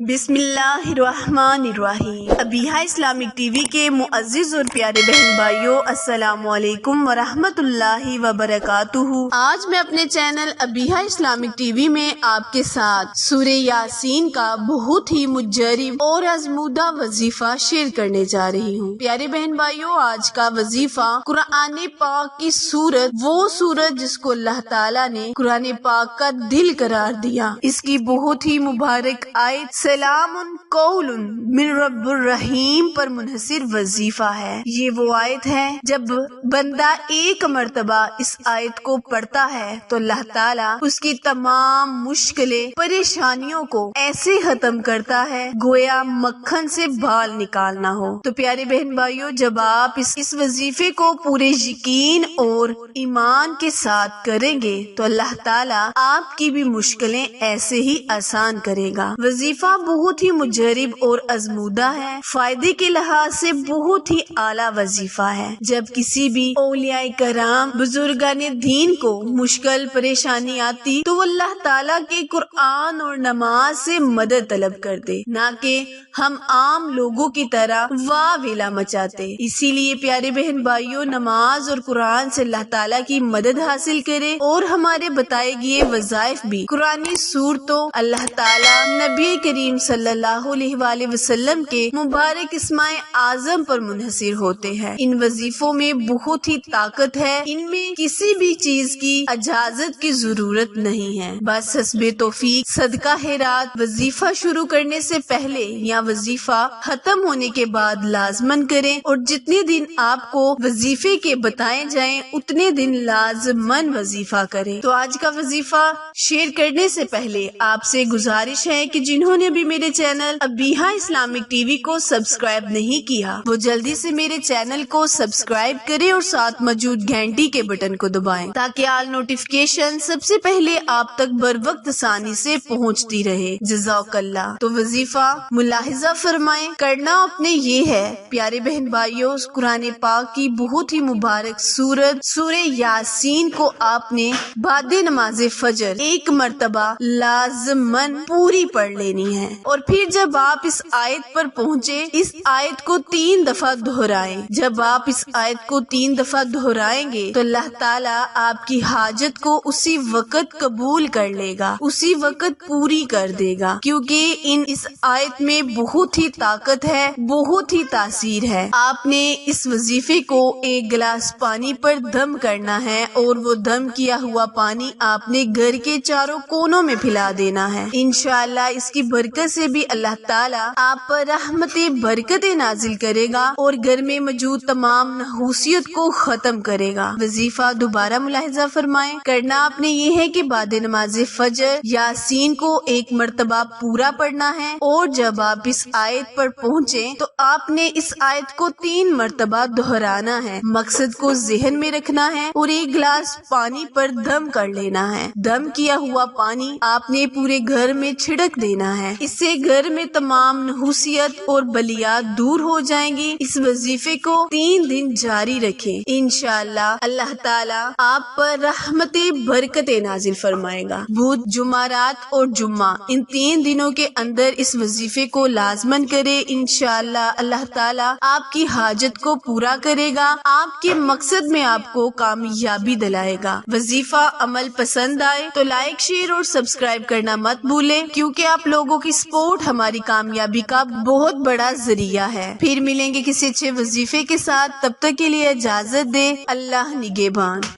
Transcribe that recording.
बिस्मिल्लाहिर्रहमानिर्रहीम। Abiha Islamic TV के मुअज़्ज़िज़ और प्यारे बहन भाइयों, अस्सलामु अलैकुम वरहमतुल्लाहि वबरकातुहू। आज मैं अपने चैनल अबीहा इस्लामिक टीवी में आपके साथ सूरह यासीन का बहुत ही मुजर्रिब और आज़मूदा वजीफा शेयर करने जा रही हूँ। प्यारे बहन भाइयों, आज का वजीफा कुरान पाक की सूरत, वो सूरत जिसको अल्लाह ताला ने कुरान पाक का दिल करार दिया, इसकी बहुत ही मुबारक आयत सलामुन कौलुन मिन रब्बिर रहीम पर मुनहसिर वजीफा है। ये वो आयत है, जब बंदा एक मर्तबा इस आयत को पढ़ता है तो अल्लाह ताला उसकी तमाम मुश्किलें, परेशानियों को ऐसे खत्म करता है गोया मक्खन से बाल निकालना हो। तो प्यारे बहन भाइयों, जब आप इस वजीफे को पूरे यकीन और ईमान के साथ करेंगे तो अल्लाह ताला आपकी भी मुश्किलें ऐसे ही आसान करेगा। वजीफा बहुत ही मुजर्रिब और आज़मूदा है, फायदे के लिहाज से बहुत ही आला वजीफा है। जब किसी भी औलियाए कराम, बुजुर्गाने दीन को मुश्किल परेशानी आती तो वो अल्लाह ताला के कुरान और नमाज से मदद तलब करते, ना कि हम आम लोगों की तरह वाह वेला मचाते। इसीलिए प्यारे बहन भाइयों, नमाज और कुरान से अल्लाह ताला की मदद हासिल करे और हमारे बताए गए वज़ाइफ भी कुरानी सूरतों, अल्लाह ताला, नबी करीम सल्लल्लाहु अलैहि वसल्लम के मुबारक इस्माए आजम पर मुनहसिर होते हैं। इन वजीफों में बहुत ही ताकत है, इनमें किसी भी चीज की इजाजत की जरूरत नहीं है। बस हस्बे तौफीक सदका खैरात वजीफा शुरू करने से पहले या वजीफा खत्म होने के बाद लाजमन करें, और जितने दिन आपको वजीफे के बताए जाएं उतने दिन लाजमन वजीफा करें। तो आज का वजीफा शेयर करने से पहले आपसे गुजारिश है कि जिन्होंने भी मेरे चैनल अबीहा इस्लामिक टीवी को सब्सक्राइब नहीं किया, वो जल्दी से मेरे चैनल को सब्सक्राइब करें और साथ मौजूद घंटी के बटन को दबाएं, ताकि आल नोटिफिकेशन सबसे पहले आप तक बर वक्त आसानी से पहुंचती रहे। जज़ाकल्लाह। तो वजीफा मुलाहिजा फरमाएं, करना अपने ये है। प्यारे बहन भाइयों, कुरान पाक की बहुत ही मुबारक सूरत सूरह यासीन को आपने बाद नमाज फजर एक मर्तबा लाजमन पूरी पढ़ लेनी है, और फिर जब आप इस आयत पर पहुँचे, इस आयत को 3 दफा दोहराएं। जब आप इस आयत को 3 दफा दोहराएंगे तो अल्लाह ताला आपकी हाजत को उसी वक्त कबूल कर लेगा, उसी वक्त पूरी कर देगा, क्योंकि इस आयत में बहुत ही ताकत है, बहुत ही तासीर है। आपने इस वजीफे को एक गिलास पानी पर दम करना है, और वो दम किया हुआ पानी आपने घर के चारों कोनों में फैला देना है। इंशाअल्लाह इसकी बरकत से भी अल्लाह ताला आप पर रहमते बरकतें नाजिल करेगा और घर में मौजूद तमाम नहूसियत को खत्म करेगा। वजीफा दोबारा मुलाहिजा फरमाएं, करना आपने ये है कि बाद नमाज फजर यासीन को एक मर्तबा पूरा पढ़ना है, और जब आप इस आयत पर पहुँचे तो आपने इस आयत को 3 मर्तबा दोहराना है। मकसद को जहन में रखना है और एक गिलास पानी पर दम कर लेना है। दम किया हुआ पानी आपने पूरे घर में छिड़क देना है। इससे घर में तमाम नहुसियत और बलियात दूर हो जाएंगी। इस वजीफे को 3 दिन जारी रखें, इंशाअल्लाह अल्लाह ताला आप पर रहमते बरकते नाजिल फरमाएगा। बुध, जुमारात और जुम्मा, इन 3 दिनों के अंदर इस वजीफे को लाजमन करे। इंशाअल्लाह अल्लाह ताला आपकी हाजत को पूरा करेगा, आपके मकसद में आपको कामयाबी दिलाएगा। वजीफा अमल पसंद आए तो लाइक, शेयर और सब्सक्राइब करना मत भूलें, क्योंकि आप लोगों की सपोर्ट हमारी कामयाबी का बहुत बड़ा जरिया है। फिर मिलेंगे किसी अच्छे वजीफे के साथ, तब तक के लिए इजाजत दे। अल्लाह निगहबान।